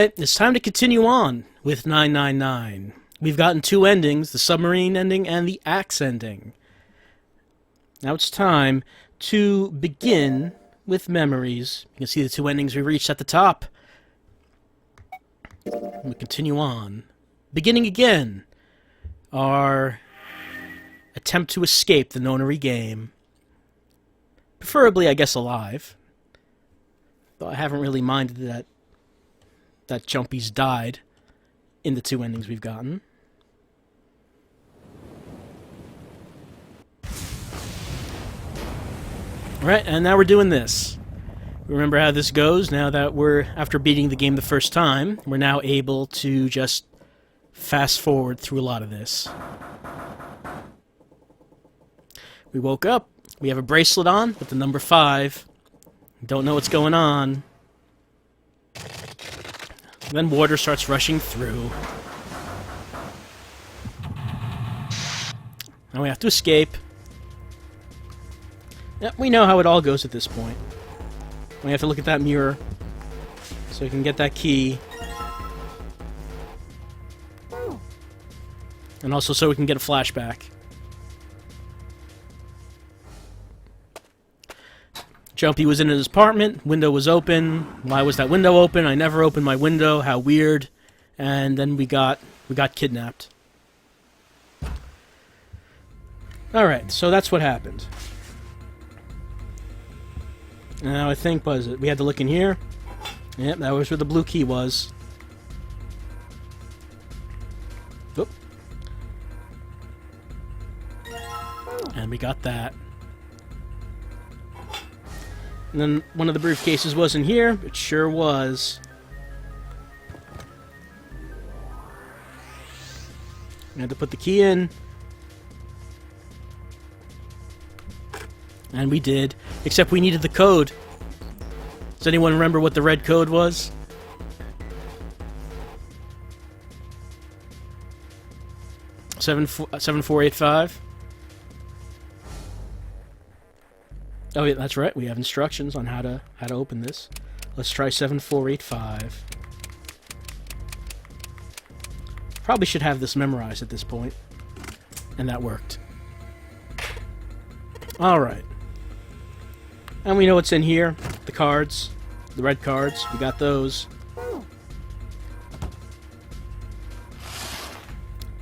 It's time to continue on with 999. We've gotten two endings, the submarine ending and the axe ending. Now it's time to begin with memories. You can see the two endings we reached at the top. We continue on. Beginning again, our attempt to escape the nonary game. Preferably, I guess, alive. Though I haven't really minded that Jumpies died in the two endings we've gotten. Alright, and now we're doing this. Remember how this goes? Now that we're, after beating the game the first time, we're now able to just fast forward through a lot of this. We woke up, we have a bracelet on with the number 5. Don't know what's going on. Then water starts rushing through. Now we have to escape. Yep, we know how it all goes at this point. We have to look at that mirror so we can get that key. And also so we can get a flashback. Jumpy was in his apartment, window was open. Why was that window open? I never opened my window, how weird. And then we got kidnapped. Alright, so that's what happened. Now I think, was it? We had to look in here. Yep, that was where the blue key was. Oop. And we got that. And then one of the briefcases wasn't here. It sure was. We had to put the key in. And we did. Except we needed the code. Does anyone remember what the red code was? Seven 7485. Oh yeah, that's right. We have instructions on how to open this. Let's try 7485. Probably should have this memorized at this point. And that worked. Alright. And we know what's in here. The cards. The red cards. We got those.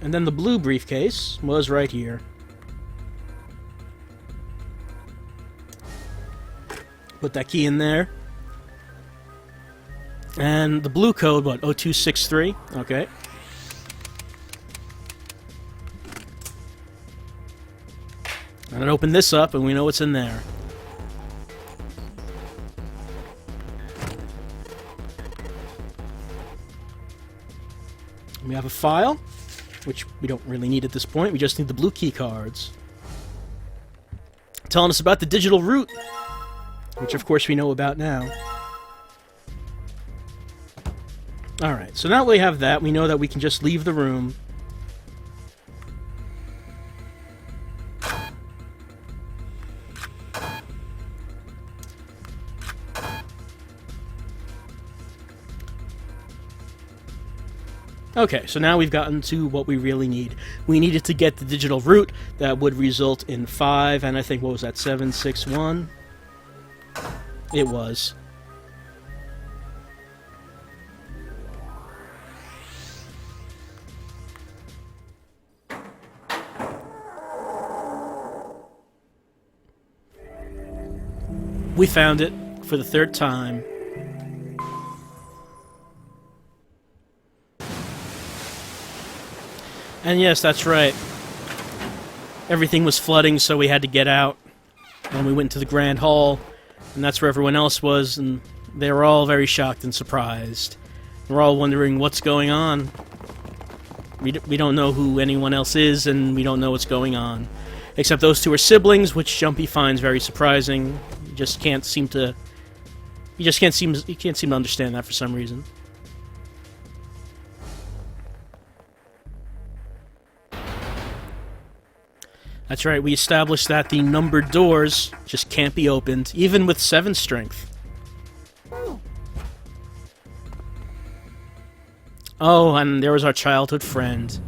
And then the blue briefcase was right here. Put that key in there. And the blue code, what? 0263? Okay. And I'd open this up and we know what's in there. We have a file, which we don't really need at this point. We just need the blue key cards. Telling us about the digital route, which of course we know about now. Alright, so now that we have that, we know that we can just leave the room. Okay, so now we've gotten to what we really need. We needed to get the digital route that would result in 5, and I think, what was that, 761? It was. We found it for the 3rd time. And yes, that's right. Everything was flooding, so we had to get out. And we went to the Grand Hall, and that's where everyone else was, and they were all very shocked and surprised. We're all wondering what's going on. We don't know who anyone else is, and we don't know what's going on. Except those two are siblings, which Jumpy finds very surprising. You just can't seem to understand that for some reason. That's right, we established that the numbered doors just can't be opened, even with 7 strength. Oh, and there was our childhood friend.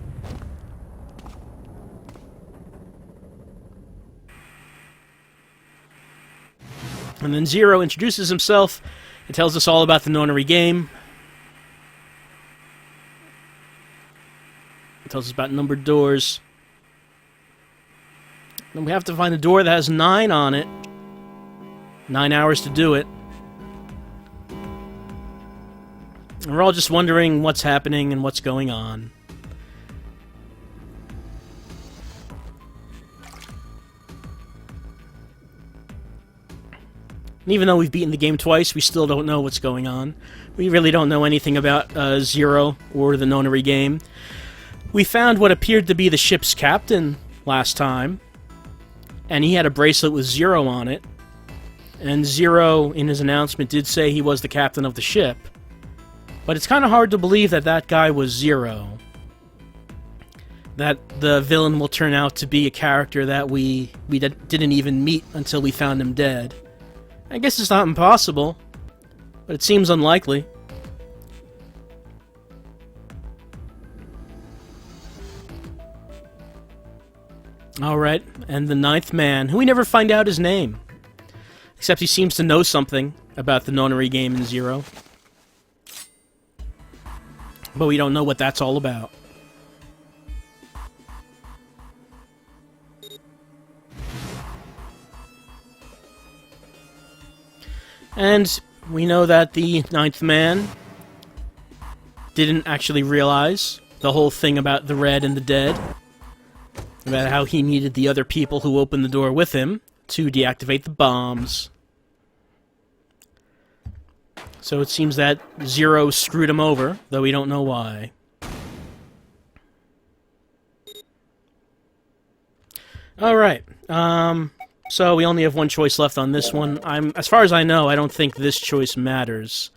And then Zero introduces himself and tells us all about the nonary game. It tells us about numbered doors. And we have to find a door that has 9 on it. 9 hours to do it. And we're all just wondering what's happening and what's going on. And even though we've beaten the game twice, we still don't know what's going on. We really don't know anything about Zero or the nonary game. We found what appeared to be the ship's captain last time, and he had a bracelet with Zero on it. And Zero, in his announcement, did say he was the captain of the ship. But it's kind of hard to believe that that guy was Zero. That the villain will turn out to be a character that we didn't even meet until we found him dead. I guess it's not impossible, but it seems unlikely. Alright, and the 9th man, who we never find out his name. Except he seems to know something about the nonary game in Zero. But we don't know what that's all about. And we know that the 9th man didn't actually realize the whole thing about the red and the dead. About how he needed the other people who opened the door with him to deactivate the bombs. So it seems that Zero screwed him over, though we don't know why. Alright, so we only have one choice left on this one. As far as I know, I don't think this choice matters.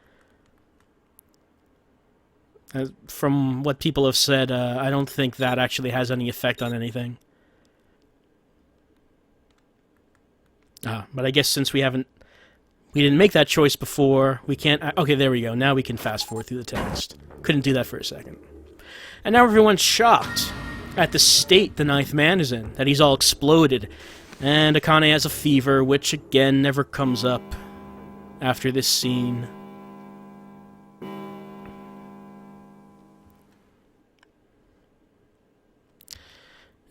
From what people have said, I don't think that actually has any effect on anything. But I guess since we didn't make that choice before, we can't... Okay, there we go. Now we can fast forward through the text. Couldn't do that for a second. And now everyone's shocked at the state the 9th man is in, that he's all exploded. And Akane has a fever, which again never comes up after this scene.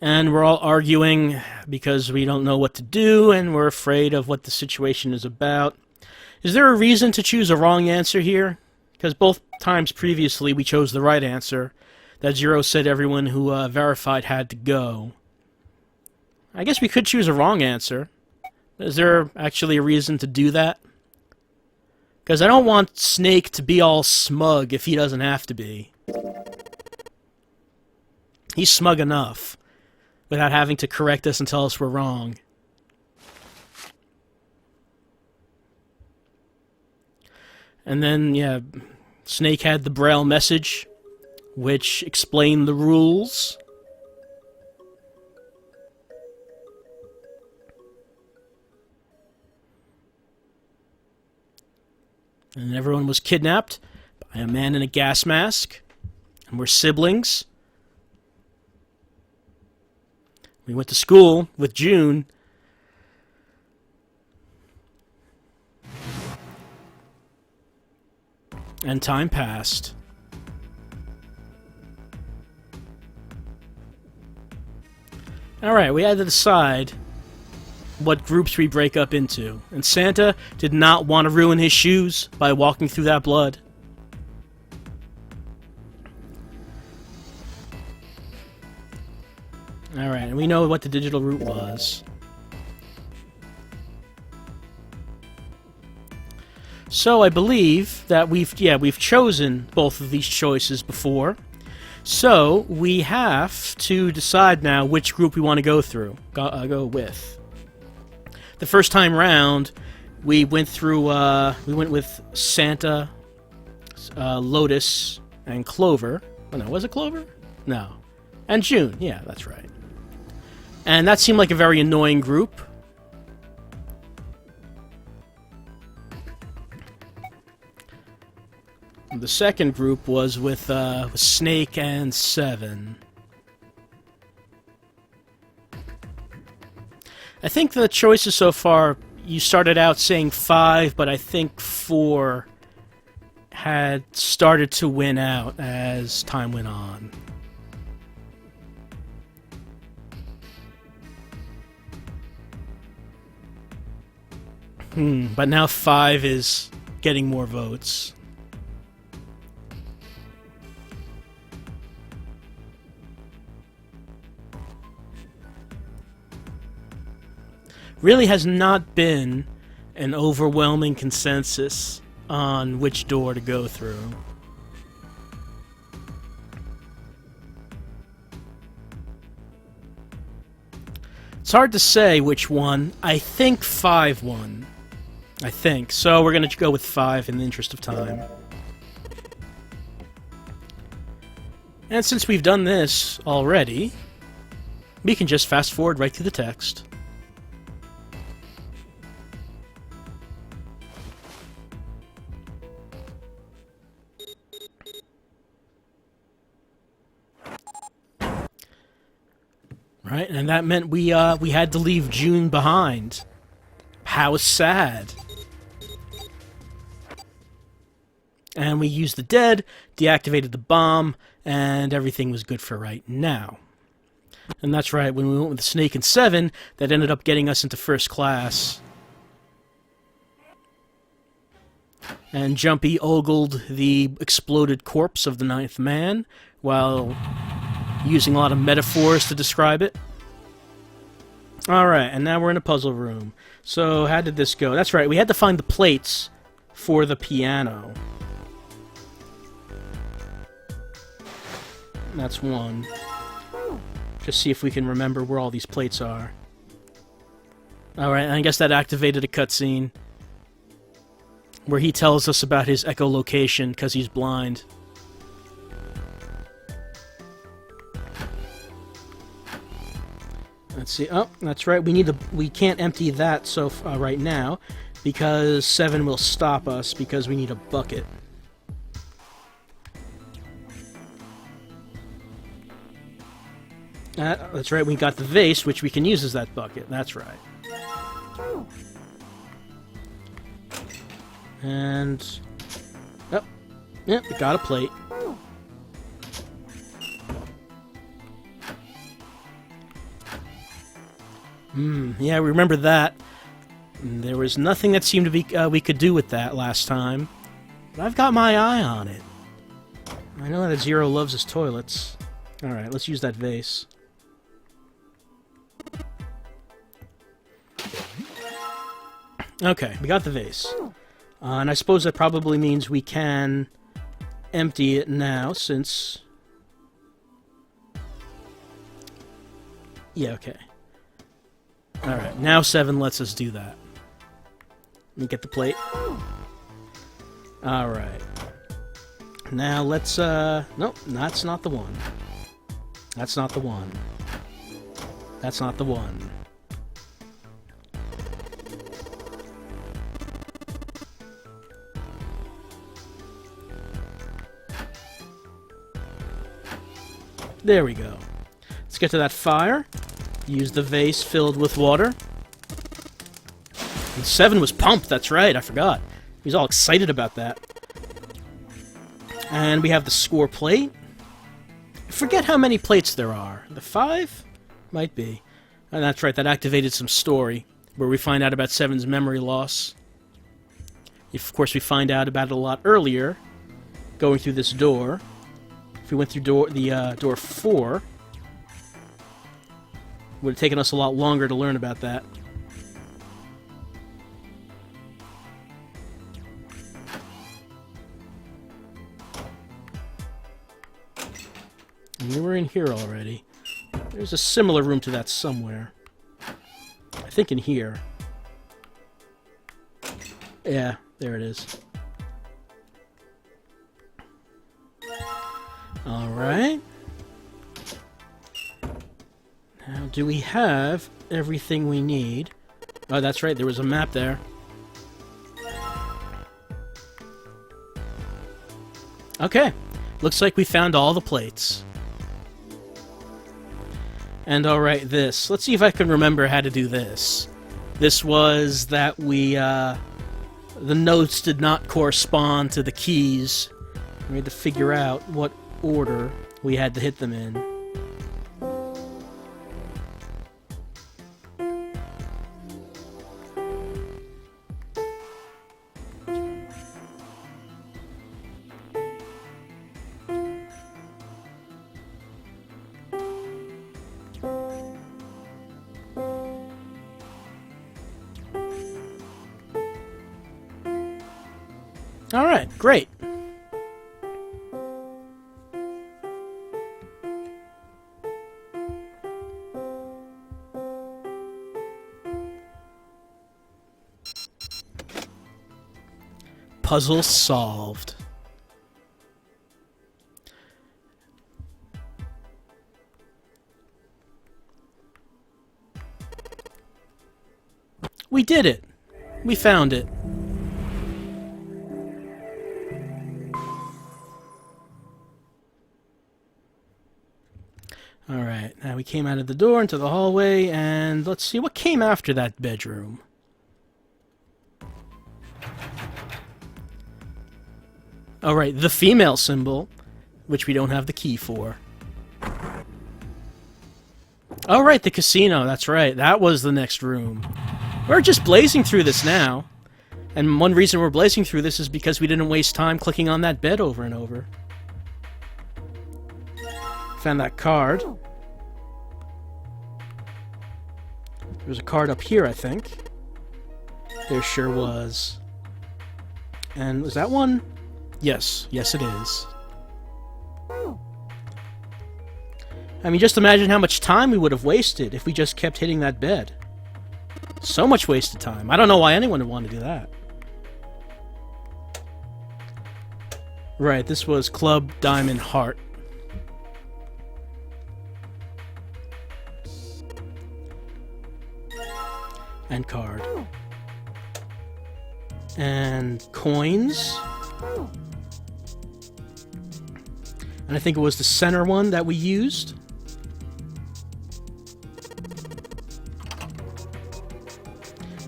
And we're all arguing because we don't know what to do, and we're afraid of what the situation is about. Is there a reason to choose a wrong answer here? Because both times previously we chose the right answer. That Zero said everyone who verified had to go. I guess we could choose a wrong answer. Is there actually a reason to do that? Because I don't want Snake to be all smug if he doesn't have to be. He's smug enough without having to correct us and tell us we're wrong. And then, yeah, Snake had the Braille message, which explained the rules. And everyone was kidnapped by a man in a gas mask. And we're siblings. We went to school with June. And time passed. Alright, we had to decide what groups we break up into. And Santa did not want to ruin his shoes by walking through that blood. Alright, and we know what the digital route was. So I believe that we've chosen both of these choices before. So we have to decide now which group we want to go with. The first time round, we went with Santa, Lotus, and Clover. Oh no, was it Clover? No. And June, yeah, that's right. And that seemed like a very annoying group. The second group was with Snake and 7. I think the choices so far, you started out saying 5, but I think 4 had started to win out as time went on. But now 5 is getting more votes. Really has not been an overwhelming consensus on which door to go through. It's hard to say which one. I think 5 won. I think. So we're going to go with 5 in the interest of time. And since we've done this already, we can just fast forward right through the text. Right, and that meant we had to leave June behind. How sad. And we used the dead, deactivated the bomb, and everything was good for right now. And that's right, when we went with Snake and 7, that ended up getting us into first class. And Jumpy ogled the exploded corpse of the 9th man, while using a lot of metaphors to describe it. Alright, and now we're in a puzzle room. So, how did this go? That's right, we had to find the plates for the piano. That's one. Just see if we can remember where all these plates are. Alright, I guess that activated a cutscene where he tells us about his echolocation because he's blind. Let's see. Oh, that's right. We can't empty that right now because 7 will stop us because we need a bucket. That's right. We got the vase, which we can use as that bucket. That's right. And oh, yeah, we got a plate. Yeah, we remember that. There was nothing that seemed to be we could do with that last time. But I've got my eye on it. I know that Zero loves his toilets. Alright, let's use that vase. Okay, we got the vase. And I suppose that probably means we can empty it now, since... Yeah, okay. Alright, now 7 lets us do that. Let me get the plate. Alright. Now let's, nope, that's not the one. That's not the one. That's not the one. There we go. Let's get to that fire. Use the vase filled with water. And 7 was pumped, that's right, I forgot. He was all excited about that. And we have the score plate. I forget how many plates there are. The 5? Might be. And that's right, that activated some story, where we find out about 7's memory loss. Of course, we find out about it a lot earlier, going through this door. If we went through door 4, it would have taken us a lot longer to learn about that. And we were in here already. There's a similar room to that somewhere. I think in here. Yeah, there it is. Alright. Now, do we have everything we need? Oh, that's right, there was a map there. Okay. Looks like we found all the plates. And alright, this. Let's see if I can remember how to do this. This was that we, the notes did not correspond to the keys. We had to figure out what order we had to hit them in. Alright, great. Puzzle solved. We did it. We found it. Alright, now we came out of the door into the hallway, and let's see what came after that bedroom. Alright, the female symbol, which we don't have the key for. Alright, the casino, that's right. That was the next room. We're just blazing through this now. And one reason we're blazing through this is because we didn't waste time clicking on that bed over and over. Found that card. There's a card up here, I think. There sure was. And was that one? Yes. Yes, it is. I mean, just imagine how much time we would have wasted if we just kept hitting that bed. So much wasted time. I don't know why anyone would want to do that. Right, this was Club Diamond Heart. And card. And coins. And I think it was the center one that we used.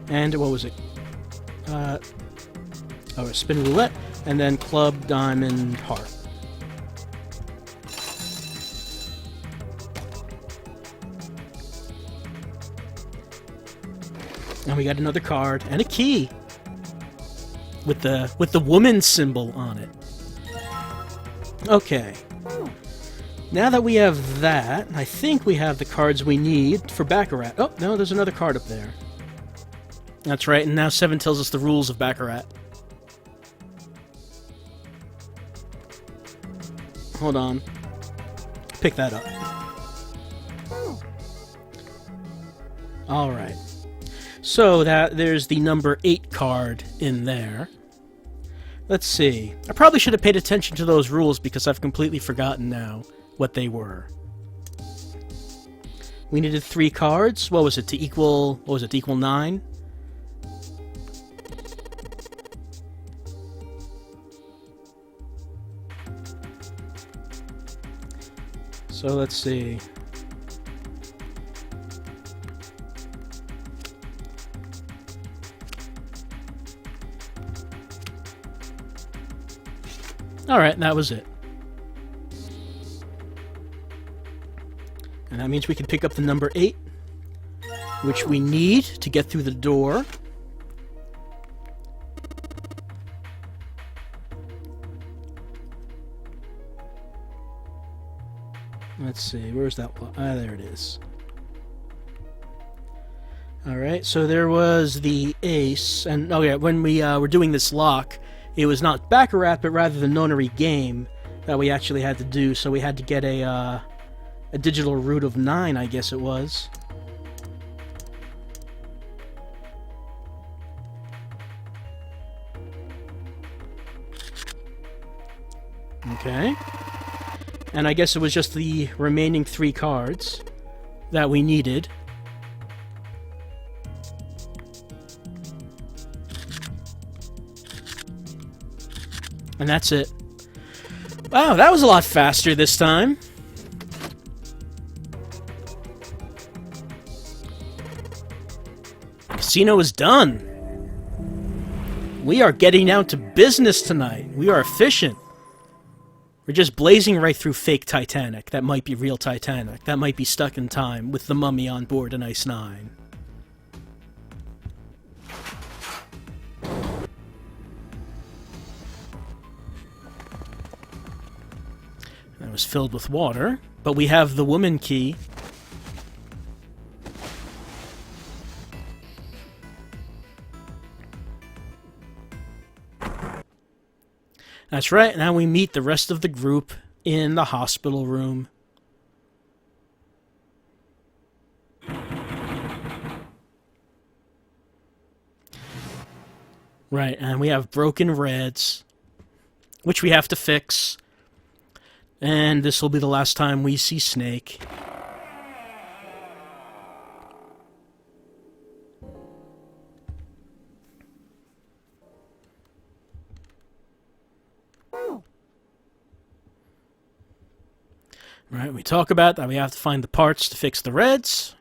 And what was it? Spin roulette. And then Club Diamond Heart. And we got another card and a key with the woman symbol on it. Okay. Now that we have that, I think we have the cards we need for Baccarat. Oh, no, there's another card up there. That's right, and now 7 tells us the rules of Baccarat. Hold on. Pick that up. Alright. So there's the number 8 card in there. Let's see. I probably should have paid attention to those rules because I've completely forgotten now what they were. We needed 3 cards. What was it? To equal 9? So let's see. Alright, that was it. And that means we can pick up the number 8, which we need to get through the door. Let's see, where's that one? Ah, there it is. Alright, so there was the ace, and oh yeah, when we were doing this lock, it was not Baccarat, but rather the nonary game that we actually had to do, so we had to get a digital root of 9, I guess it was. Okay. And I guess it was just the remaining 3 cards that we needed. And that's it. Wow, that was a lot faster this time. Casino is done. We are getting down to business tonight. We are efficient. We're just blazing right through fake Titanic. That might be real Titanic. That might be stuck in time with the mummy on board an Ice 9. That was filled with water, but we have the woman key. That's right, now we meet the rest of the group in the hospital room. Right, and we have broken reds, which we have to fix. And this will be the last time we see Snake. Right, we talk about that we have to find the parts to fix the reds.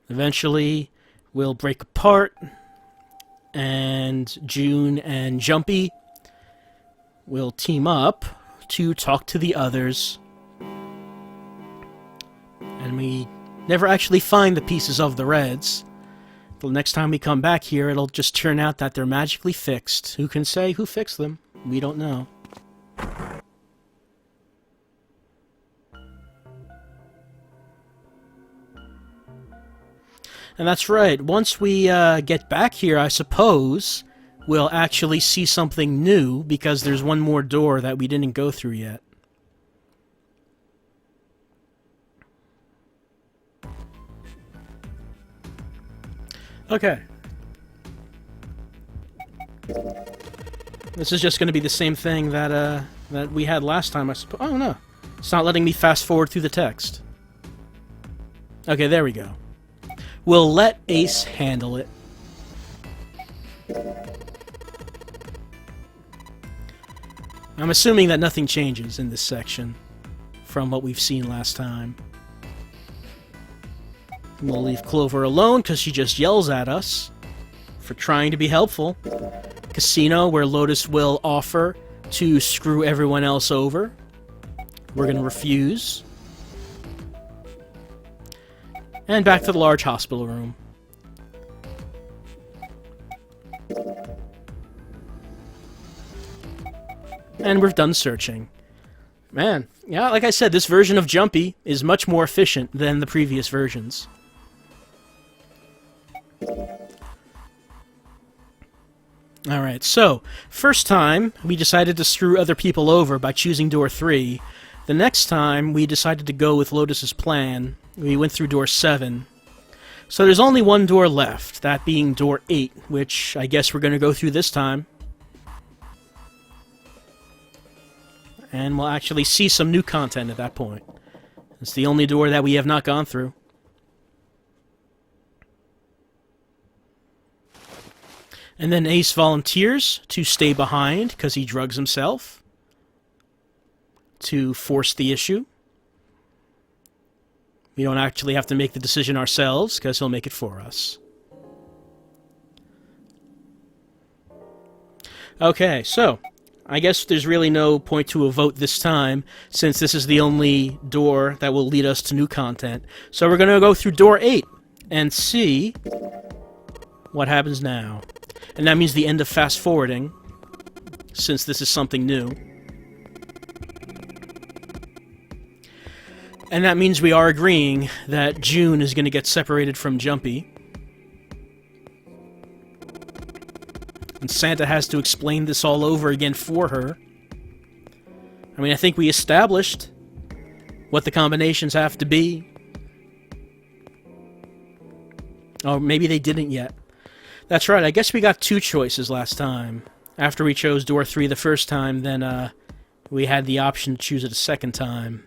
Eventually, we'll break apart, and June and Jumpy will team up to talk to the others. And we never actually find the pieces of the reds. The next time we come back here, it'll just turn out that they're magically fixed. Who can say who fixed them? We don't know. And that's right, once we get back here, I suppose, we'll actually see something new, because there's one more door that we didn't go through yet. Okay. This is just going to be the same thing that that we had last time, I suppose. Oh, no. It's not letting me fast forward through the text. Okay, there we go. We'll let Ace handle it. I'm assuming that nothing changes in this section from what we've seen last time. We'll leave Clover alone because she just yells at us for trying to be helpful. Casino, where Lotus will offer to screw everyone else over. We're going to refuse. And back to the large hospital room. And we're done searching. Man, yeah, like I said, this version of Jumpy is much more efficient than the previous versions. Alright, so, first time, we decided to screw other people over by choosing door 3. The next time, we decided to go with Lotus's plan. We went through door 7. So there's only one door left, that being door 8, which I guess we're going to go through this time. And we'll actually see some new content at that point. It's the only door that we have not gone through. And then Ace volunteers to stay behind because he drugs himself to force the issue. We don't actually have to make the decision ourselves because he'll make it for us. Okay, so I guess there's really no point to a vote this time, since this is the only door that will lead us to new content. So we're going to go through door 8 and see what happens now. And that means the end of fast forwarding, since this is something new. And that means we are agreeing that June is going to get separated from Jumpy. And Santa has to explain this all over again for her. I mean, I think we established what the combinations have to be. Oh, maybe they didn't yet. That's right, I guess we got 2 choices last time. After we chose door 3 the first time, then we had the option to choose it a second time.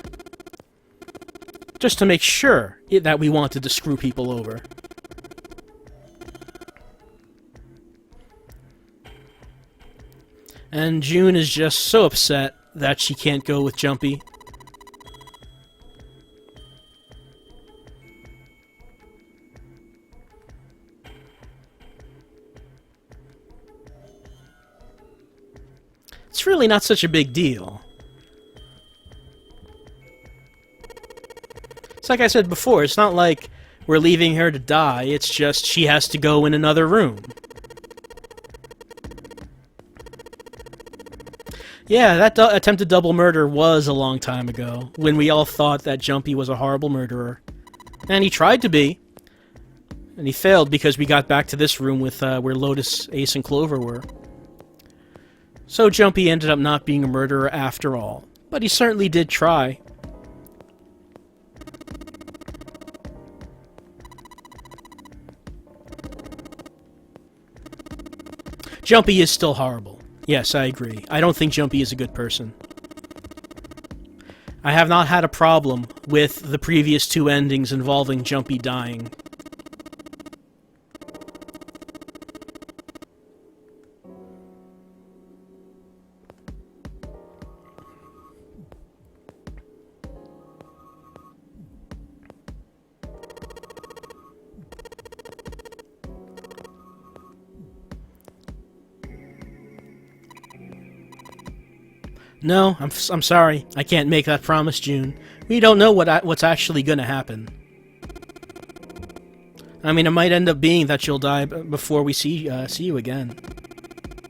Just to make sure that we wanted to screw people over. And June is just so upset that she can't go with Jumpy. It's really not such a big deal. It's like I said before, it's not like we're leaving her to die, it's just she has to go in another room. Yeah, that attempted double murder was a long time ago, when we all thought that Jumpy was a horrible murderer. And he tried to be. And he failed because we got back to this room with where Lotus, Ace, and Clover were. So Jumpy ended up not being a murderer after all. But he certainly did try. Jumpy is still horrible. Yes, I agree. I don't think Jumpy is a good person. I have not had a problem with the previous two endings involving Jumpy dying. No, I'm sorry. I can't make that promise, June. We don't know what's actually going to happen. I mean, it might end up being that you'll die before we see you again.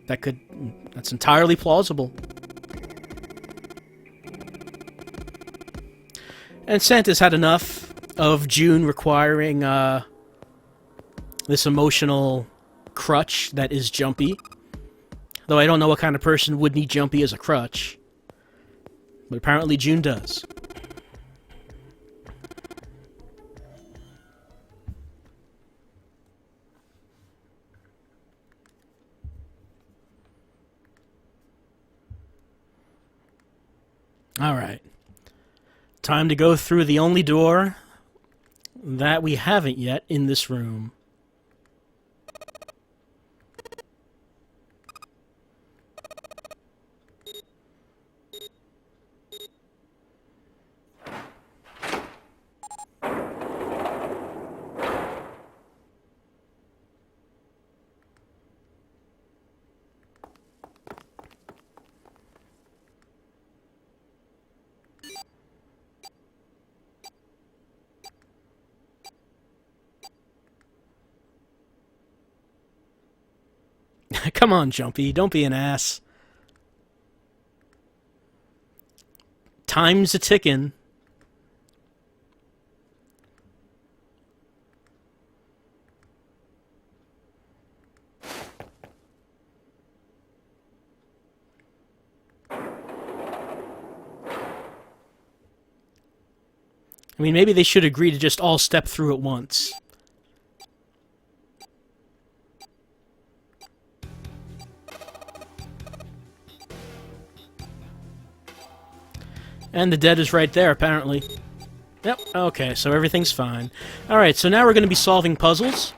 That's entirely plausible. And Santa's had enough of June requiring this emotional crutch that is Jumpy. Though I don't know what kind of person would need Jumpy as a crutch. But apparently June does. Alright. Time to go through the only door that we haven't yet in this room. Come on, Jumpy, don't be an ass. Time's a-ticking. I mean, maybe they should agree to just all step through at once. And the dead is right there, apparently. Yep, okay, so everything's fine. Alright, so now we're going to be solving puzzles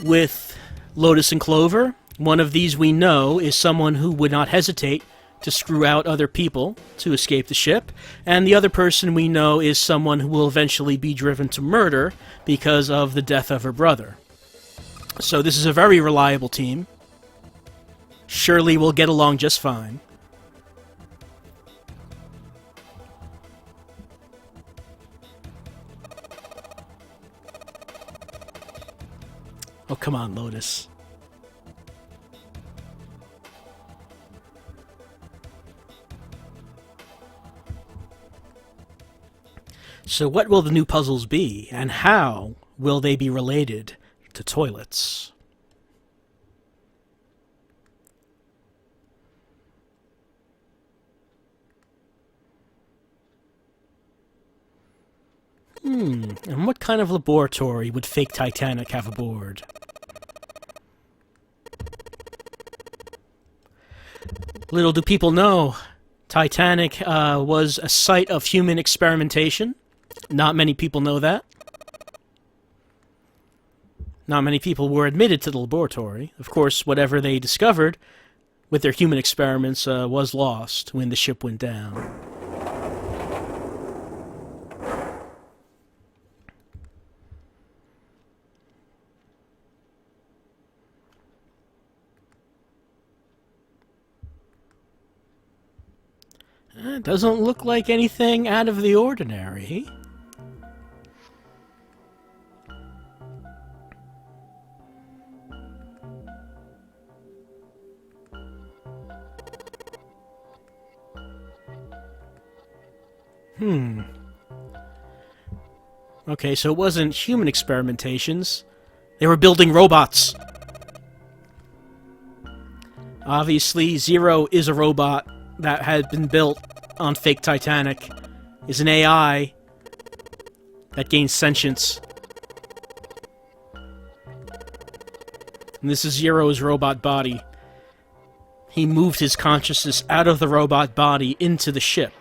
with Lotus and Clover. One of these we know is someone who would not hesitate to screw out other people to escape the ship, and the other person we know is someone who will eventually be driven to murder because of the death of her brother. So this is a very reliable team. Surely we'll get along just fine. Oh, come on, Lotus. So what will the new puzzles be, and how will they be related to toilets? And what kind of laboratory would fake Titanic have aboard? Little do people know, Titanic was a site of human experimentation. Not many people know that. Not many people were admitted to the laboratory. Of course, whatever they discovered with their human experiments was lost when the ship went down. It doesn't look like anything out of the ordinary. Okay, so it wasn't human experimentations. They were building robots. Obviously, Zero is a robot that had been built on fake Titanic. Is an AI that gains sentience. And this is Zero's robot body. He moved his consciousness out of the robot body into the ship.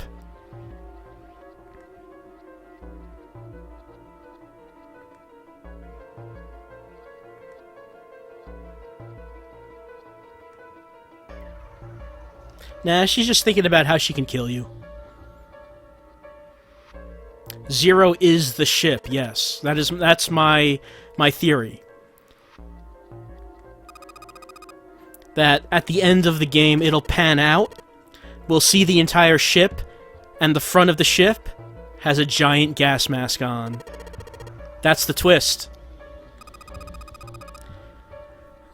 Nah, she's just thinking about how she can kill you. Zero is the ship, yes. That's my theory. That at the end of the game, it'll pan out. We'll see the entire ship, and the front of the ship has a giant gas mask on. That's the twist.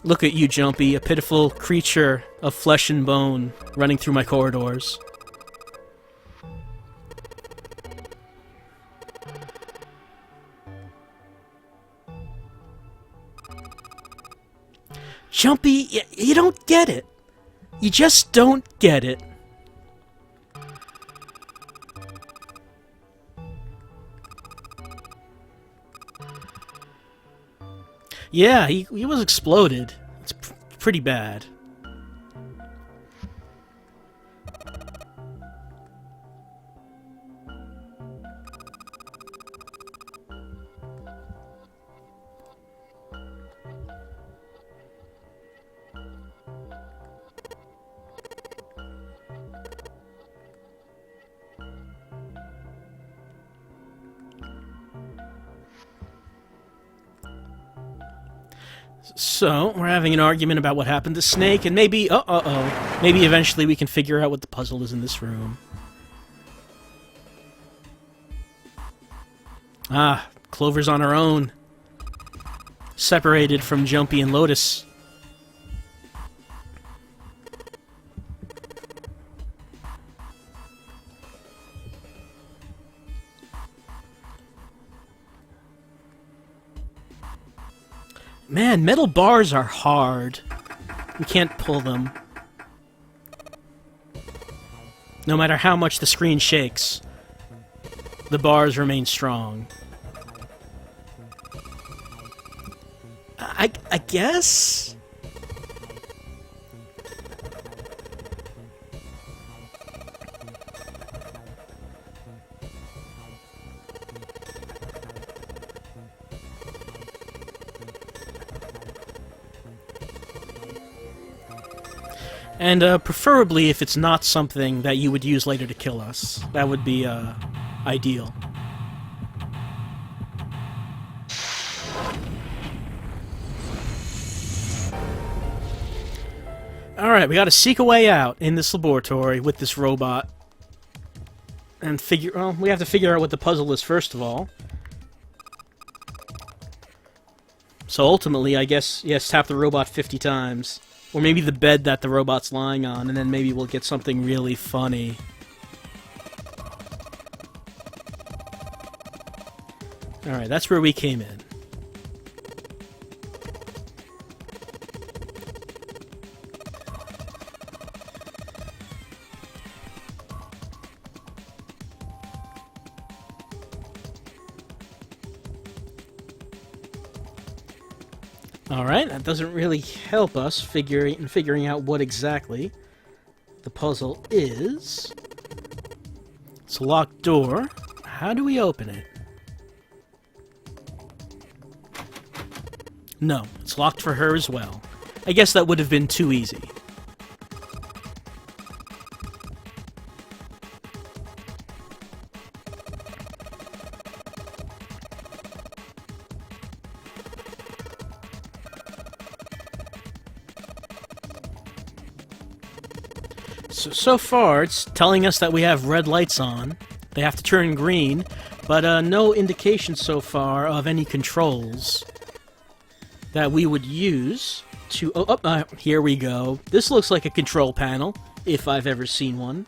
Look at you, Jumpy, a pitiful creature of flesh and bone running through my corridors. Jumpy, you don't get it. You just don't get it. Yeah, he was exploded. It's pretty bad. So, we're having an argument about what happened to Snake, and maybe, maybe eventually we can figure out what the puzzle is in this room. Ah, Clover's on her own. Separated from Jumpy and Lotus. Man, metal bars are hard. We can't pull them. No matter how much the screen shakes, the bars remain strong. I guess? And preferably if it's not something that you would use later to kill us. That would be ideal. Alright, we gotta seek a way out in this laboratory with this robot. And well, we have to figure out what the puzzle is first of all. So ultimately, I guess, yes, tap the robot 50 times. Or maybe the bed that the robot's lying on, and then maybe we'll get something really funny. Alright, that's where we came in. Alright, that doesn't really help us figuring out what exactly the puzzle is. It's a locked door. How do we open it? No, it's locked for her as well. I guess that would have been too easy. So far, it's telling us that we have red lights on. They have to turn green, but no indication so far of any controls that we would use to... here we go. This looks like a control panel, if I've ever seen one.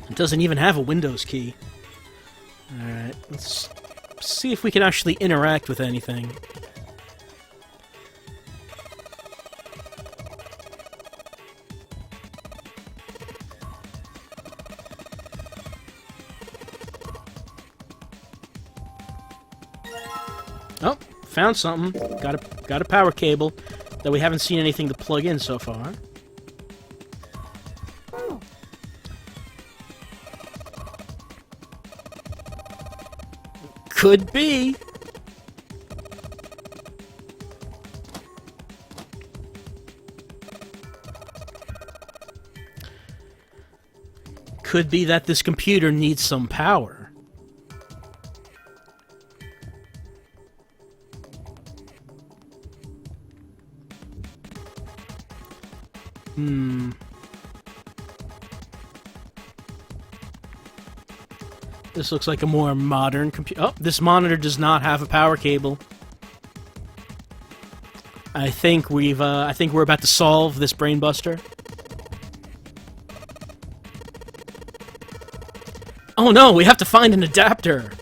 It doesn't even have a Windows key. Alright, let's see if we can actually interact with anything. Oh, found something. Got a power cable, though we haven't seen anything to plug in so far. Could be. Could be that this computer needs some power. This looks like a more modern computer. Oh, this monitor does not have a power cable. I think we're about to solve this brainbuster. Oh no, we have to find an adapter.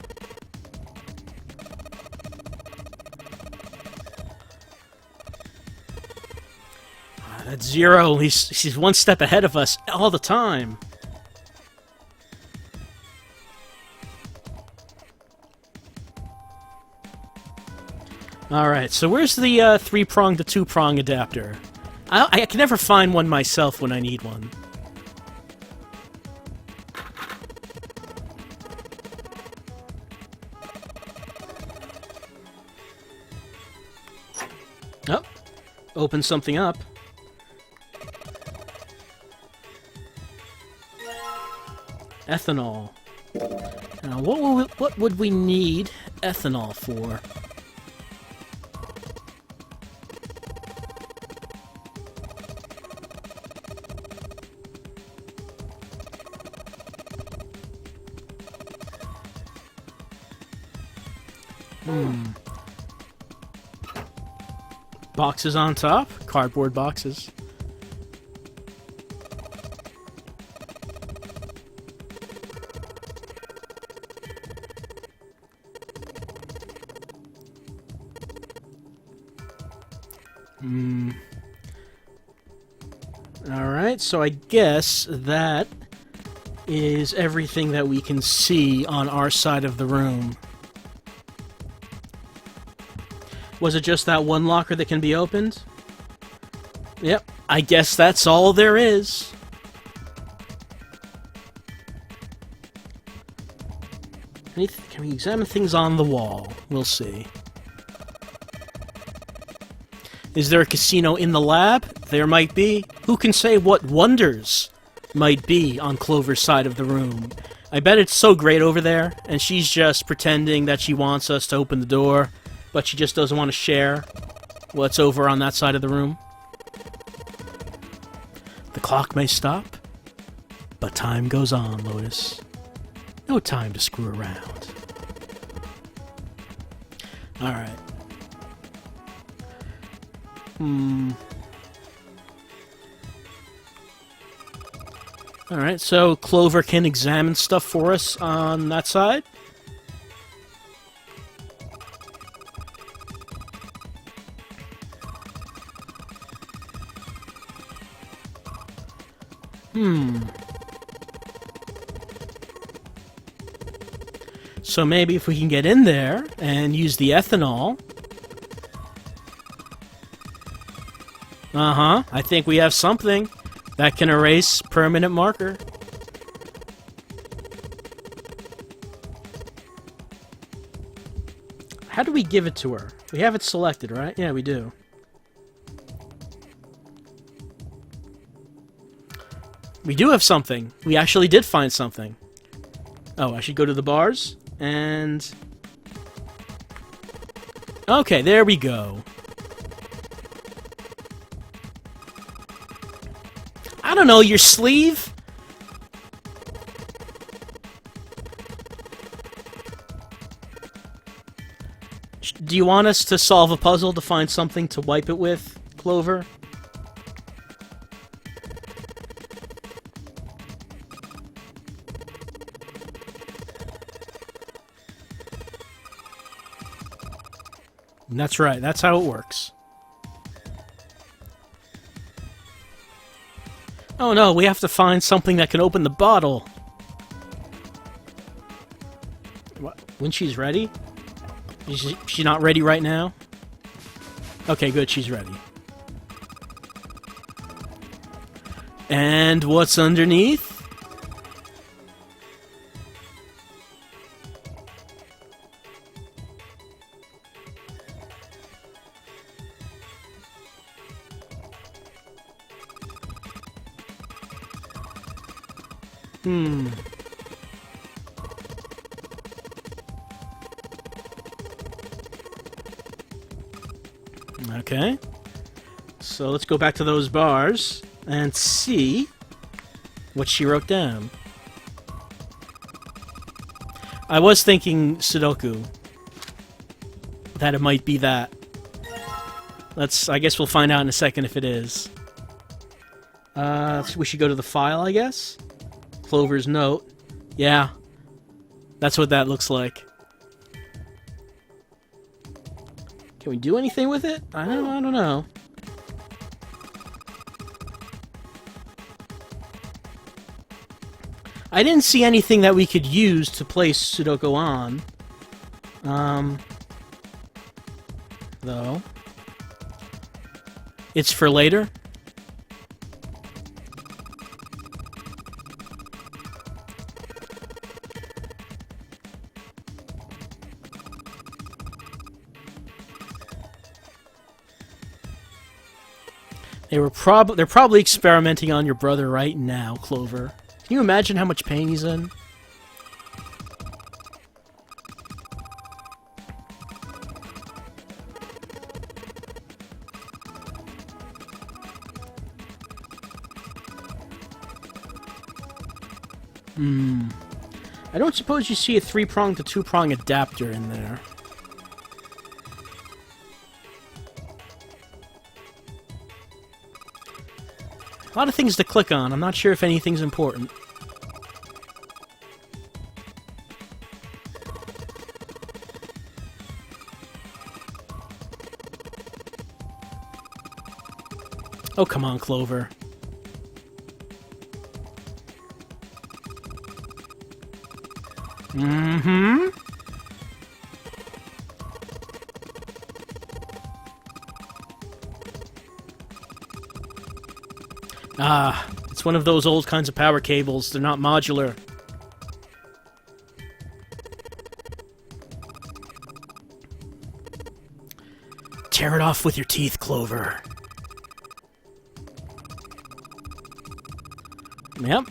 That's Zero. He's one step ahead of us all the time. Alright, so where's the 3-prong to 2-prong adapter? I can never find one myself when I need one. Oh, open something up. Ethanol. Now, what would we need ethanol for? Boxes on top? Cardboard boxes. Alright, so I guess that is everything that we can see on our side of the room. Was it just that one locker that can be opened? Yep, I guess that's all there is. Can we examine things on the wall? We'll see. Is there a casino in the lab? There might be. Who can say what wonders might be on Clover's side of the room? I bet it's so great over there, and she's just pretending that she wants us to open the door, but she just doesn't want to share what's over on that side of the room. The clock may stop, but time goes on, Lotus. No time to screw around. Alright. Alright, so Clover can examine stuff for us on that side. So maybe if we can get in there and use the ethanol... I think we have something that can erase permanent marker. How do we give it to her? We have it selected, right? Yeah, we do. We do have something. We actually did find something. Oh, I should go to the bars, and... Okay, there we go. I don't know, your sleeve? Do you want us to solve a puzzle to find something to wipe it with, Clover? That's right, that's how it works. Oh no, we have to find something that can open the bottle. What? When she's ready? Is she not ready right now? Okay, good, she's ready. And what's underneath? Okay. So let's go back to those bars and see what she wrote down. I was thinking Sudoku. That it might be that. I guess we'll find out in a second if it is. We should go to the file, I guess? Clover's note. Yeah. That's what that looks like. Can we do anything with it? I don't know. I didn't see anything that we could use to place Sudoku on. Though. It's for later? They're probably experimenting on your brother right now, Clover. Can you imagine how much pain he's in? I don't suppose you see a 3-prong to 2-prong adapter in there. A lot of things to click on. I'm not sure if anything's important. Oh, come on, Clover. Mm-hmm. Ah, it's one of those old kinds of power cables. They're not modular. Tear it off with your teeth, Clover. Yep.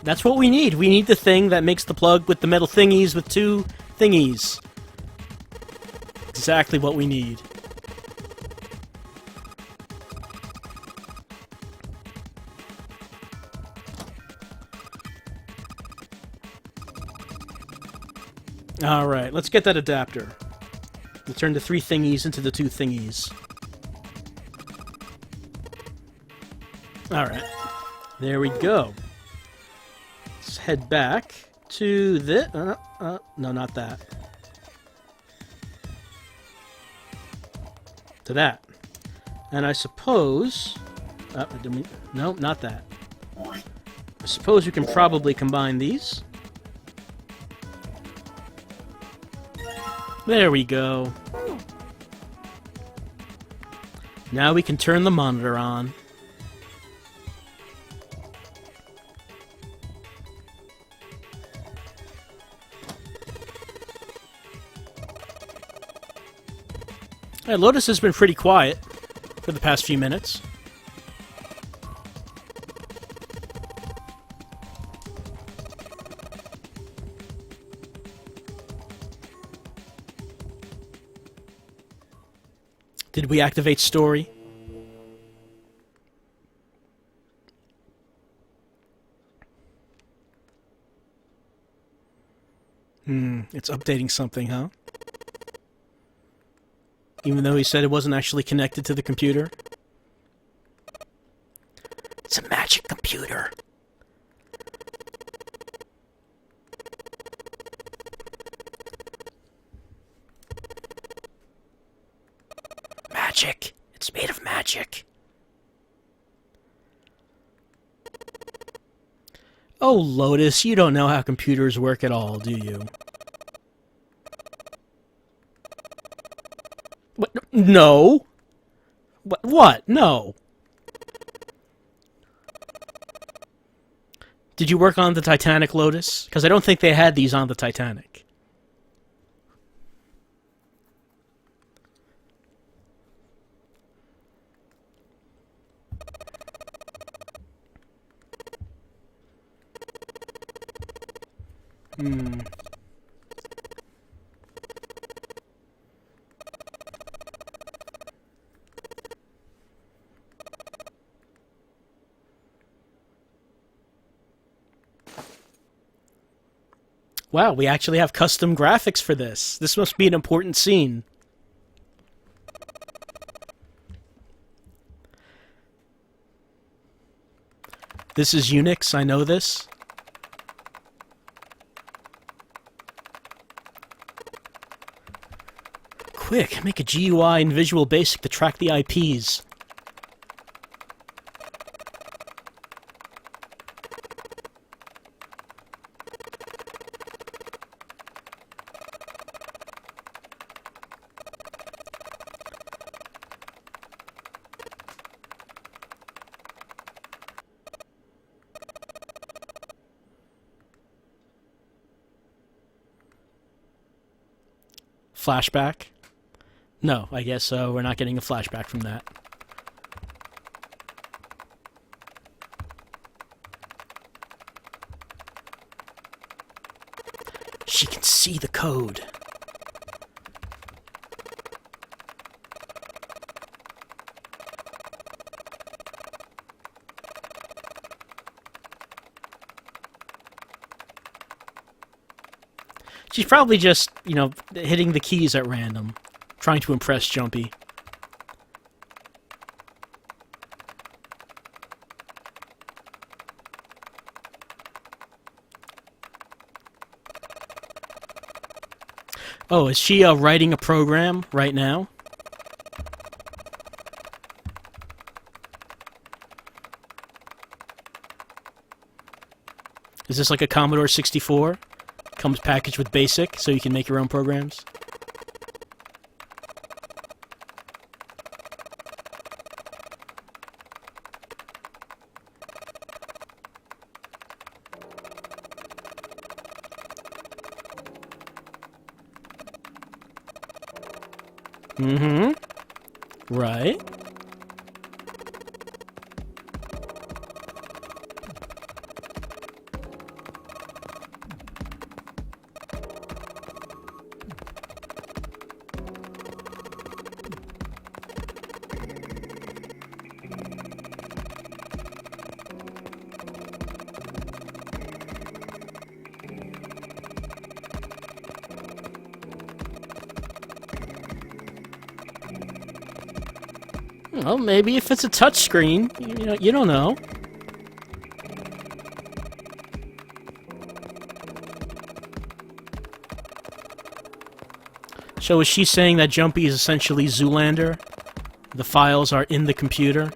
That's what we need. We need the thing that makes the plug with the metal thingies with 2 thingies. Exactly what we need. Alright, let's get that adapter. We'll turn the 3 thingies into the 2 thingies. Alright. There we go. Let's head back to this. No, not that. To that. And I suppose... no, not that. I suppose we can probably combine these. There we go. Now we can turn the monitor on. Hey, Lotus has been pretty quiet for the past few minutes. Did we activate story? It's updating something, huh? Even though he said it wasn't actually connected to the computer? It's a magic computer. Magic. It's made of magic. Oh, Lotus, you don't know how computers work at all, do you? What? No. What? No. Did you work on the Titanic, Lotus? Because I don't think they had these on the Titanic. Wow, we actually have custom graphics for this. This must be an important scene. This is Unix, I know this. Quick, make a GUI in Visual Basic to track the IPs. Flashback? No, I guess so. We're not getting a flashback from that. She can see the code. She's probably just, you know, hitting the keys at random, trying to impress Jumpy. Oh, is she writing a program right now? Is this like a Commodore 64? Comes packaged with BASIC, so you can make your own programs? Right. Well, maybe if it's a touchscreen, you don't know. So is she saying that Jumpy is essentially Zoolander? The files are in the computer?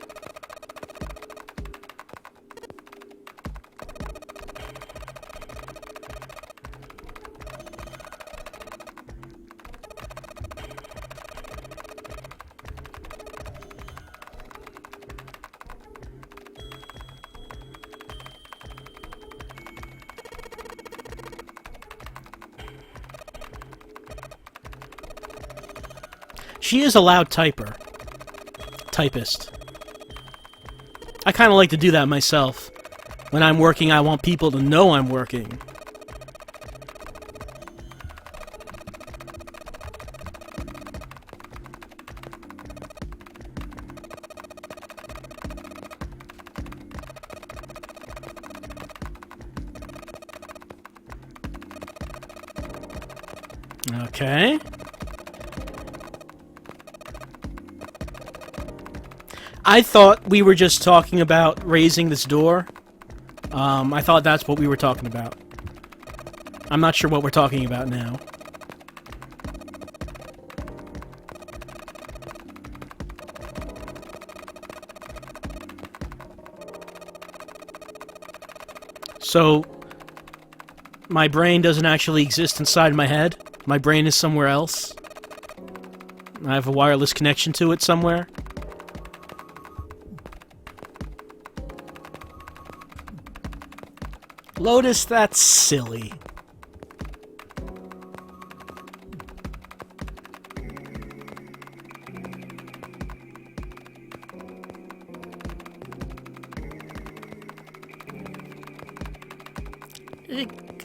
She is a loud typist. I kind of like to do that myself. When I'm working, I want people to know I'm working. Okay. I thought we were just talking about raising this door. I thought that's what we were talking about. I'm not sure what we're talking about now. So, my brain doesn't actually exist inside my head. My brain is somewhere else. I have a wireless connection to it somewhere. Lotus, that's silly.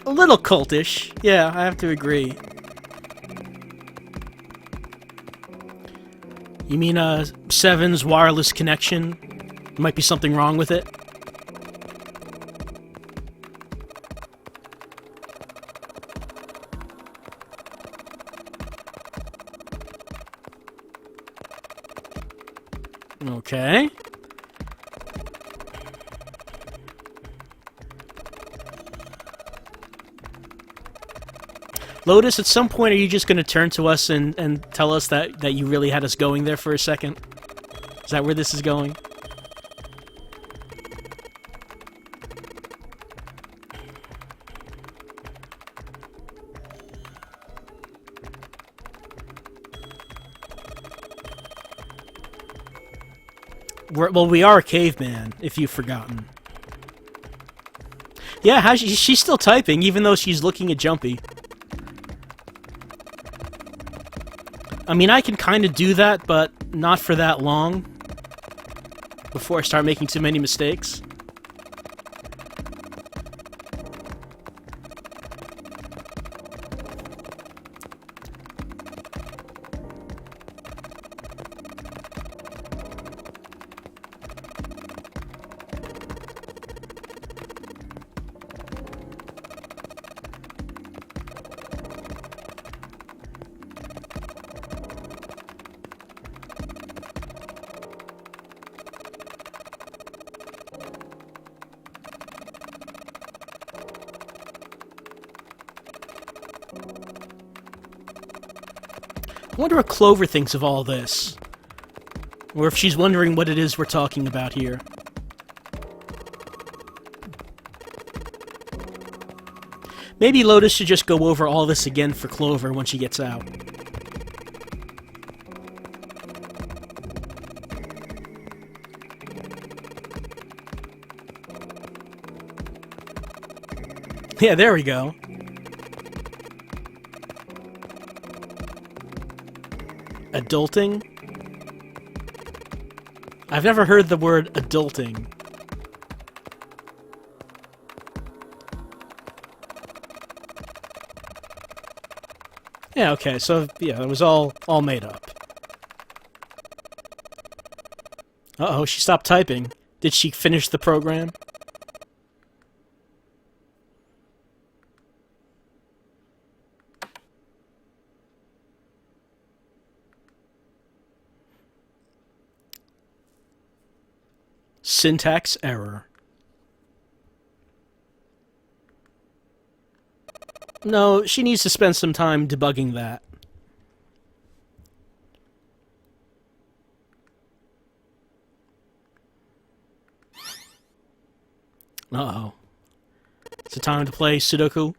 A little cultish. Yeah, I have to agree. You mean, 7's wireless connection? Might be something wrong with it? Okay. Lotus, at some point, are you just going to turn to us and tell us that you really had us going there for a second? Is that where this is going? Well, we are a caveman, if you've forgotten. Yeah, she's still typing, even though she's looking at Jumpy. I mean, I can kind of do that, but not for that long. Before I start making too many mistakes. I wonder what Clover thinks of all this. Or if she's wondering what it is we're talking about here. Maybe Lotus should just go over all this again for Clover when she gets out. Yeah, there we go. Adulting? I've never heard the word adulting. Yeah, okay, so, yeah, it was all made up. Uh-oh, she stopped typing. Did she finish the program? Syntax error. No, she needs to spend some time debugging that. Uh-oh. It's a time to play Sudoku.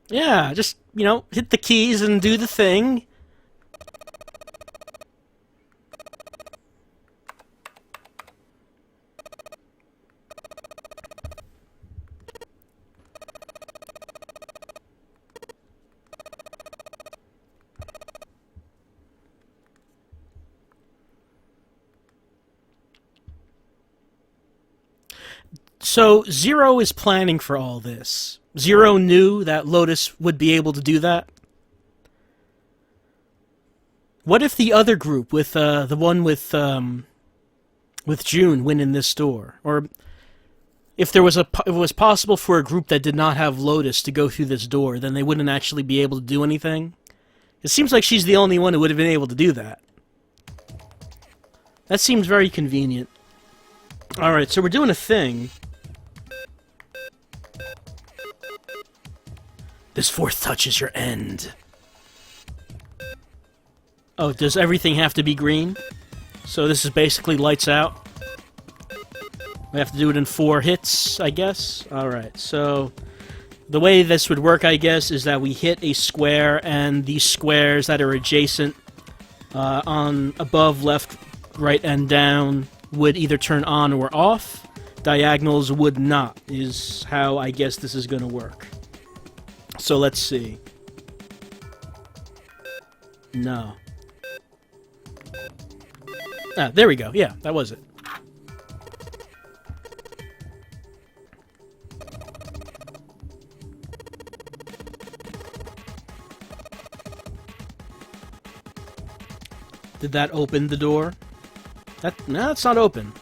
Yeah, just, you know, hit the keys and do the thing. So, Zero is planning for all this. Zero knew that Lotus would be able to do that. What if the other group, with the one with June, went in this door? Or if it was possible for a group that did not have Lotus to go through this door, then they wouldn't actually be able to do anything. It seems like she's the only one who would have been able to do that. That seems very convenient. Alright, so we're doing a thing. This fourth touch is your end. Oh, does everything have to be green? So this is basically lights out. We have to do it in 4 hits, I guess. Alright, so the way this would work, I guess, is that we hit a square, and these squares that are adjacent on above, left, right, and down would either turn on or off. Diagonals would not, is how I guess this is going to work. So let's see. No. Ah, there we go. Yeah, that was it. Did that open the door? No, it's not open.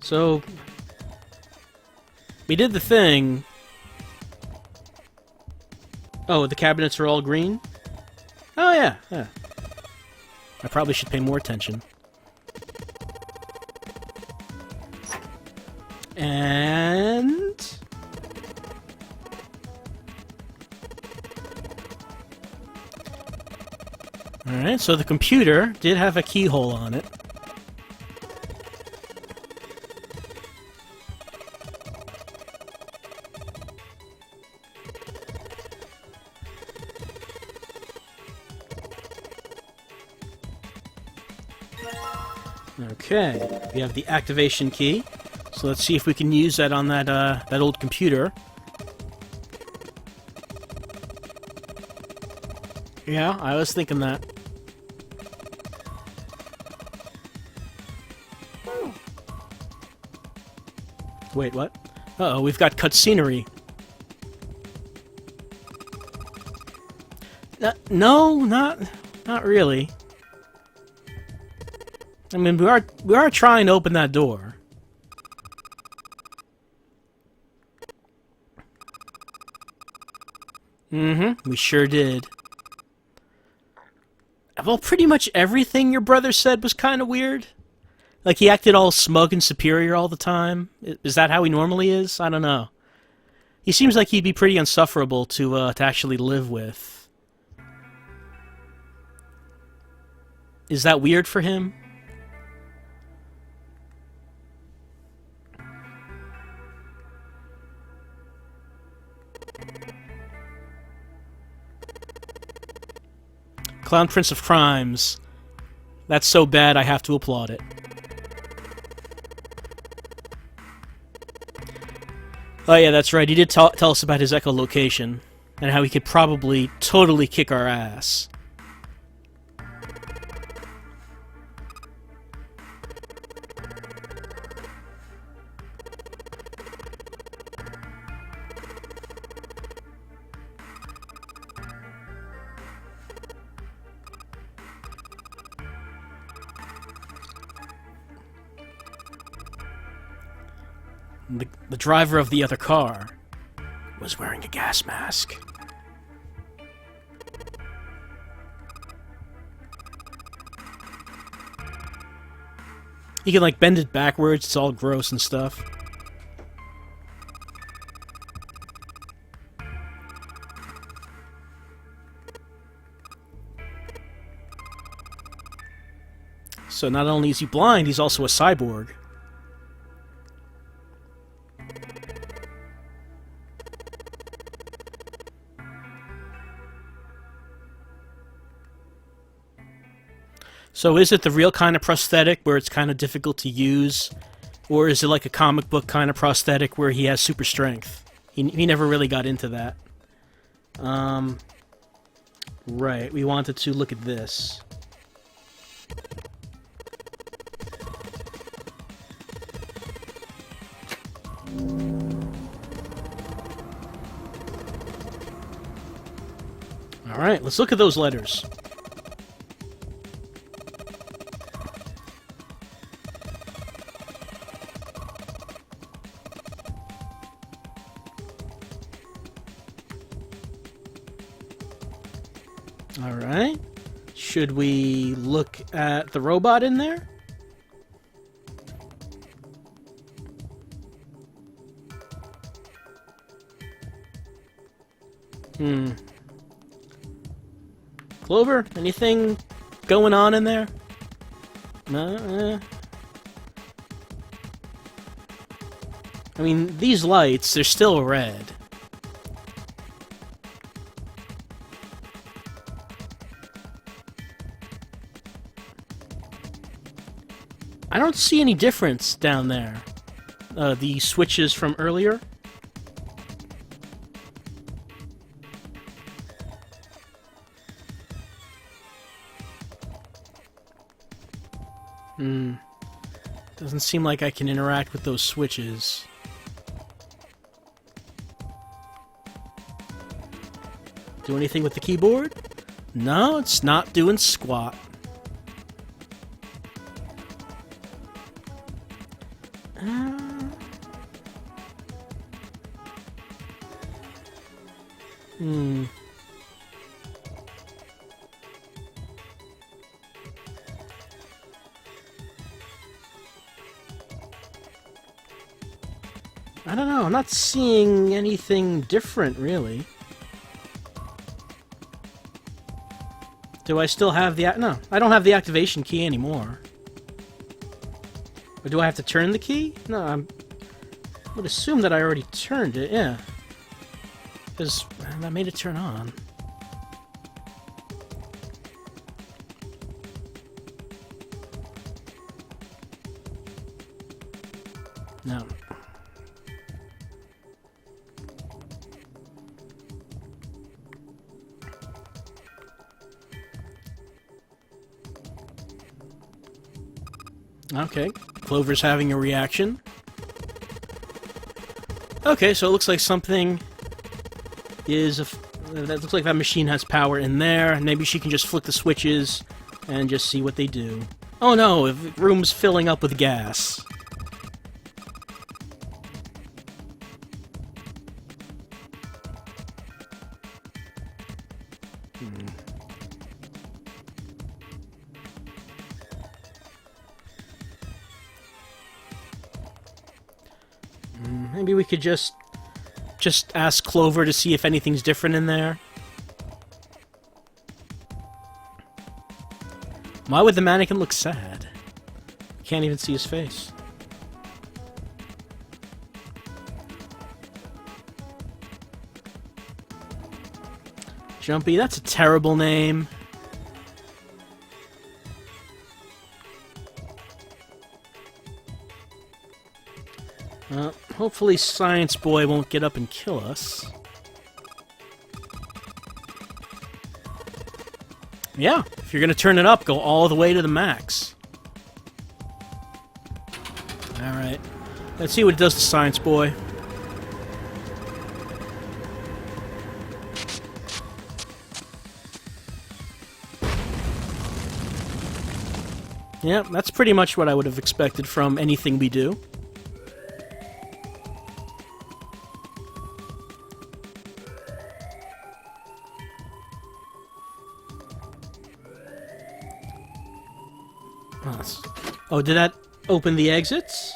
So we did the thing. Oh, the cabinets are all green? Oh, yeah, yeah. I probably should pay more attention. And... Alright, so the computer did have a keyhole on it. Okay, we have the activation key, so let's see if we can use that on that old computer. Yeah, I was thinking that. Wait, what? Uh-oh, we've got cutscenery. No, not really. I mean, we are trying to open that door. Mm-hmm, we sure did. Well, pretty much everything your brother said was kind of weird. Like, he acted all smug and superior all the time. Is that how he normally is? I don't know. He seems like he'd be pretty insufferable to actually live with. Is that weird for him? Clown Prince of Crimes. That's so bad I have to applaud it. Oh yeah, that's right. He did tell us about his echolocation, and how he could probably totally kick our ass. The driver of the other car was wearing a gas mask. You can, like, bend it backwards, it's all gross and stuff. So not only is he blind, he's also a cyborg. So is it the real kind of prosthetic where it's kind of difficult to use? Or is it like a comic book kind of prosthetic where he has super strength? He never really got into that. Right, we wanted to look at this. Alright, let's look at those letters. Alright. Should we look at the robot in there? Clover, anything going on in there? No? I mean, these lights, they're still red. I don't see any difference down there. The switches from earlier. Doesn't seem like I can interact with those switches. Do anything with the keyboard? No, it's not doing squat. I don't know, I'm not seeing anything different, really. Do I still have the... No, I don't have the activation key anymore. Or do I have to turn the key? No, I would assume that I already turned it, yeah. Because that made it turn on. No. Okay, Clover's having a reaction. Okay, so it looks like something is... that looks like that machine has power in there. Maybe she can just flick the switches and just see what they do. Oh no, the room's filling up with gas. Maybe we could just ask Clover to see if anything's different in there. Why would the mannequin look sad? Can't even see his face. Jumpy, that's a terrible name. Hopefully Science Boy won't get up and kill us. Yeah, if you're gonna turn it up, go all the way to the max. Alright. Let's see what it does to Science Boy. Yeah, that's pretty much what I would have expected from anything we do. Oh, did that open the exits?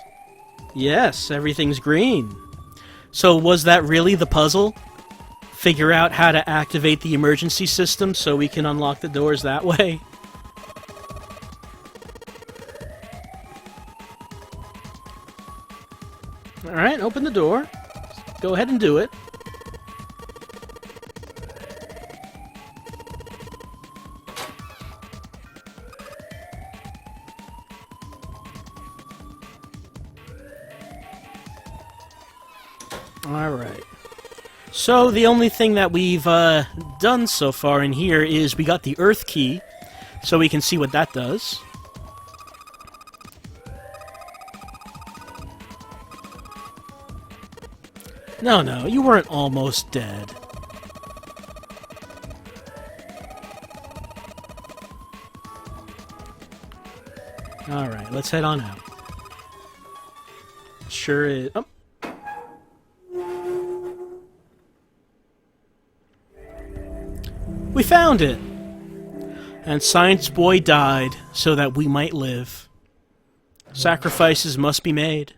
Yes, everything's green. So was that really the puzzle? Figure out how to activate the emergency system so we can unlock the doors that way? Alright, open the door. Go ahead and do it. Alright. So, the only thing that we've done so far in here is we got the Earth key, so we can see what that does. No, you weren't almost dead. Alright, let's head on out. Sure is... Oh. We found it! And Science Boy died so that we might live. Sacrifices must be made.